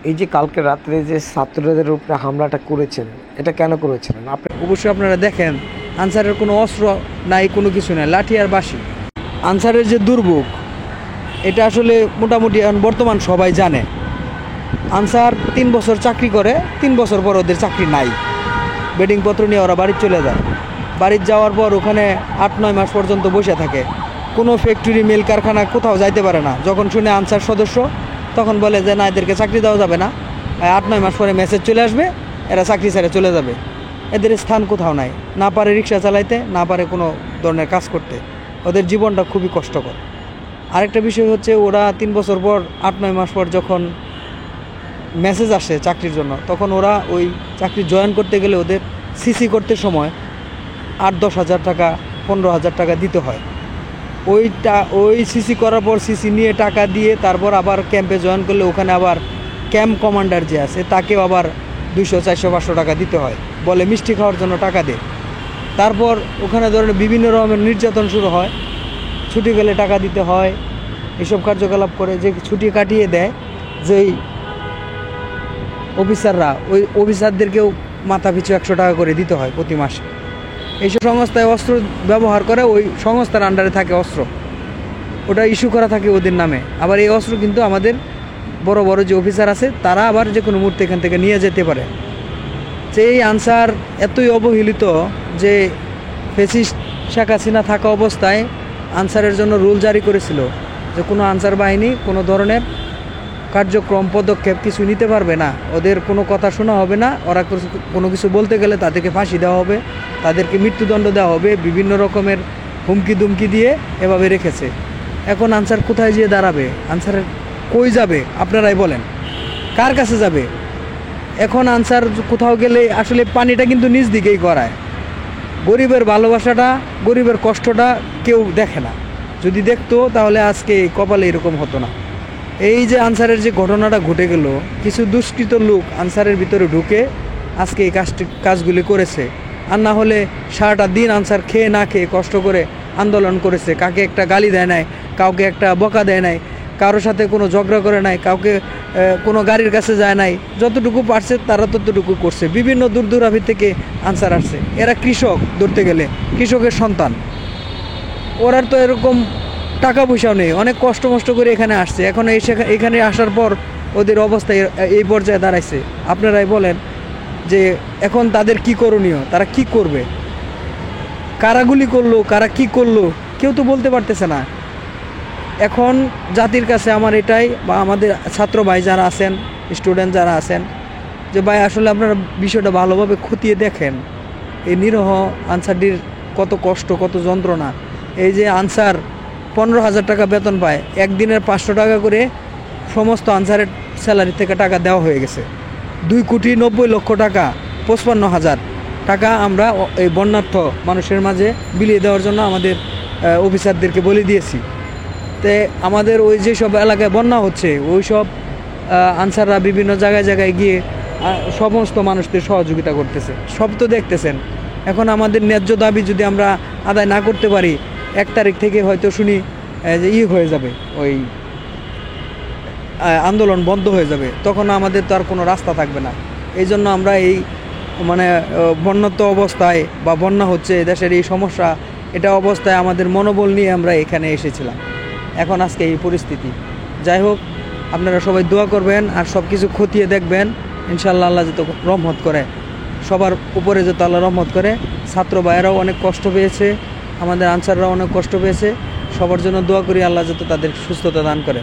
এই যে কালকে রাত্রে যে ছাত্রদের উপরে হামলাটা করেছেন, এটা কেন করেছিলেন আপনি? অবশ্যই আপনারা দেখেন আনসারের কোনো অস্ত্র নাই, কোনো কিছু নাই, লাঠি আর বাঁশি। আনসারের যে দুর্ভোগ, এটা আসলে মোটামুটি এখন বর্তমান সবাই জানে। আনসার 3 বছর চাকরি করে, 3 বছর পর ওদের চাকরি নাই, বেডিংপত্র নিয়ে ওরা বাড়ি চলে যায়। বাড়ি যাওয়ার পর ওখানে 8-9 মাস পর্যন্ত বসে থাকে, কোনো ফ্যাক্টরি মিল কারখানা কোথাও যাইতে পারে না। যখন শুনে আনসার সদস্য, তখন বলে যে না, এদেরকে চাকরি দেওয়া যাবে না, 8-9 মাস পরে মেসেজ চলে আসবে, এরা চাকরি ছেড়ে চলে যাবে। এদের স্থান কোথাও নাই, না পারে রিক্সা চালাইতে, না পারে কোনো ধরনের কাজ করতে। ওদের জীবনটা খুবই কষ্টকর। আরেকটা বিষয় হচ্ছে, ওরা 3 বছর পর 8-9 মাস পর যখন মেসেজ আসে চাকরির জন্য, তখন ওরা ওই চাকরি জয়েন করতে গেলে ওদের সিসি করতে সময় 8-10 হাজার টাকা, 15 হাজার টাকা দিতে হয়। ওই সিসি করার পর সিসি নিয়ে টাকা দিয়ে তারপর আবার ক্যাম্পে জয়েন করলে ওখানে আবার ক্যাম্প কমান্ডার যে আছে তাকেও আবার 200, 400, 500 টাকা দিতে হয়, বলে মিষ্টি খাওয়ার জন্য টাকা দে। তারপর ওখানে ধরনের বিভিন্ন রকমের নির্যাতন শুরু হয়, ছুটি গেলে টাকা দিতে হয়। এসব কার্যকলাপ করে যে ছুটি কাটিয়ে দেয় যেই অফিসাররা, ওই অফিসারদেরকেও মাথা পিছু 100 টাকা করে দিতে হয় প্রতি মাসে। এইসব সংস্থায় অস্ত্র ব্যবহার করে, ওই সংস্থার আন্ডারে থাকে অস্ত্র, ওটা ইস্যু করা থাকে ওদের নামে। আবার এই অস্ত্র কিন্তু আমাদের বড় বড় যে অফিসার আছে তারা আবার যে কোনো মুহূর্তে এখান থেকে নিয়ে যেতে পারে। যে এই আনসার এতই অবহেলিত যে ফ্যাসিস্ট শেখ হাসিনা থাকা অবস্থায় আনসারের জন্য রুল জারি করেছিল যে কোনো আনসার বাহিনী কোনো ধরনের কার্যক্রম পদক্ষেপ কিছু নিতে পারবে না, ওদের কোনো কথা শোনা হবে না, ওরা কোনো কিছু বলতে গেলে তাদেরকে ফাঁসি দেওয়া হবে, তাদেরকে মৃত্যুদণ্ড দেওয়া হবে, বিভিন্ন রকমের হুমকি দুমকি দিয়ে এভাবে রেখেছে। এখন আনসার কোথায় যেয়ে দাঁড়াবে? আনসারের কই যাবে আপনারাই বলেন, কার কাছে যাবে? এখন আনসার কোথাও গেলে আসলে পানিটা কিন্তু নিজ দিকেই গড়ায়। গরিবের ভালোবাসাটা, গরিবের কষ্টটা কেউ দেখে না। যদি দেখতো তাহলে আজকে কপালে এরকম হতো না। এই যে আনসারের যে ঘটনাটা ঘটে গেল, কিছু দুষ্কৃত লোক আনসারের ভিতরে ঢুকে আজকে এই কাজগুলি করেছে। আর না হলে সারাটা দিন আনসার খেয়ে না খেয়ে কষ্ট করে আন্দোলন করেছে, কাকে একটা গালি দেয় নাই, কাউকে একটা বকা দেয় নাই, কারোর সাথে কোনো ঝগড়া করে নাই, কাউকে কোনো গাড়ির কাছে যায় নাই, যতটুকু পারছে তারা ততটুকু করছে। বিভিন্ন দূর দূরাভি থেকে আনসার আসছে। এরা কৃষক, ধরতে গেলে কৃষকের সন্তান, ওরা তো এরকম টাকা পয়সাও নেই, অনেক কষ্ট মষ্ট করে এখানে আসছে। এখন এখানে আসার পর ওদের অবস্থা এই পর্যায়ে দাঁড়াইছে। আপনারাই বলেন যে এখন তাদের কি করণীয়, তারা কি করবে? কারা গুলি করলো, কারা কি করলো, কেউ তো বলতে পারতেছে না। এখন জাতির কাছে আমার এটাই, বা আমাদের ছাত্র ভাই যারা আছেন, স্টুডেন্ট যারা আছেন, যে ভাই আসলে আপনারা বিষয়টা ভালোভাবে খতিয়ে দেখেন। এই নিরহ আনসারটির কত কষ্ট, কত যন্ত্রণা। এই যে আনসার 15,000 টাকা বেতন পায়, একদিনের 500 টাকা করে সমস্ত আনসারের স্যালারি থেকে টাকা দেওয়া হয়ে গেছে। 2,90,00,000 টাকা, 55,000 টাকা আমরা এই বন্যার্থ মানুষের মাঝে বিলিয়ে দেওয়ার জন্য আমাদের অফিসারদেরকে বলে দিয়েছি। তে আমাদের ওই যেসব এলাকায় বন্যা হচ্ছে, ওই সব আনসাররা বিভিন্ন জায়গায় জায়গায় গিয়ে সমস্ত মানুষদের সহযোগিতা করতেছে, সব তো দেখতেছেন। এখন আমাদের ন্যায্য দাবি যদি আমরা আদায় না করতে পারি, 1 তারিখ থেকে হয়তো শুনি যে হয়ে যাবে, ওই আন্দোলন বন্ধ হয়ে যাবে, তখন আমাদের তো আর কোনো রাস্তা থাকবে না। এই জন্য আমরা এই মানে বন্যাত্ম অবস্থায় বা বন্যা হচ্ছে দেশের এই সমস্যা, এটা অবস্থায় আমাদের মনোবল নিয়ে আমরা এখানে এসেছিলাম। এখন আজকে এই পরিস্থিতি। যাই হোক, আপনারা সবাই দোয়া করবেন আর সব কিছু খতিয়ে দেখবেন। ইনশাআল্লাহ আল্লাহ যত রহমত করে, সবার উপরে যত আল্লাহ রহমত করে। ছাত্র ভাইয়েরাও অনেক কষ্ট পেয়েছে, আমাদের আনসাররাও অনেক কষ্ট পেয়েছে। সবার জন্য দোয়া করি, আল্লাহ যত তাদের সুস্থতা দান করে।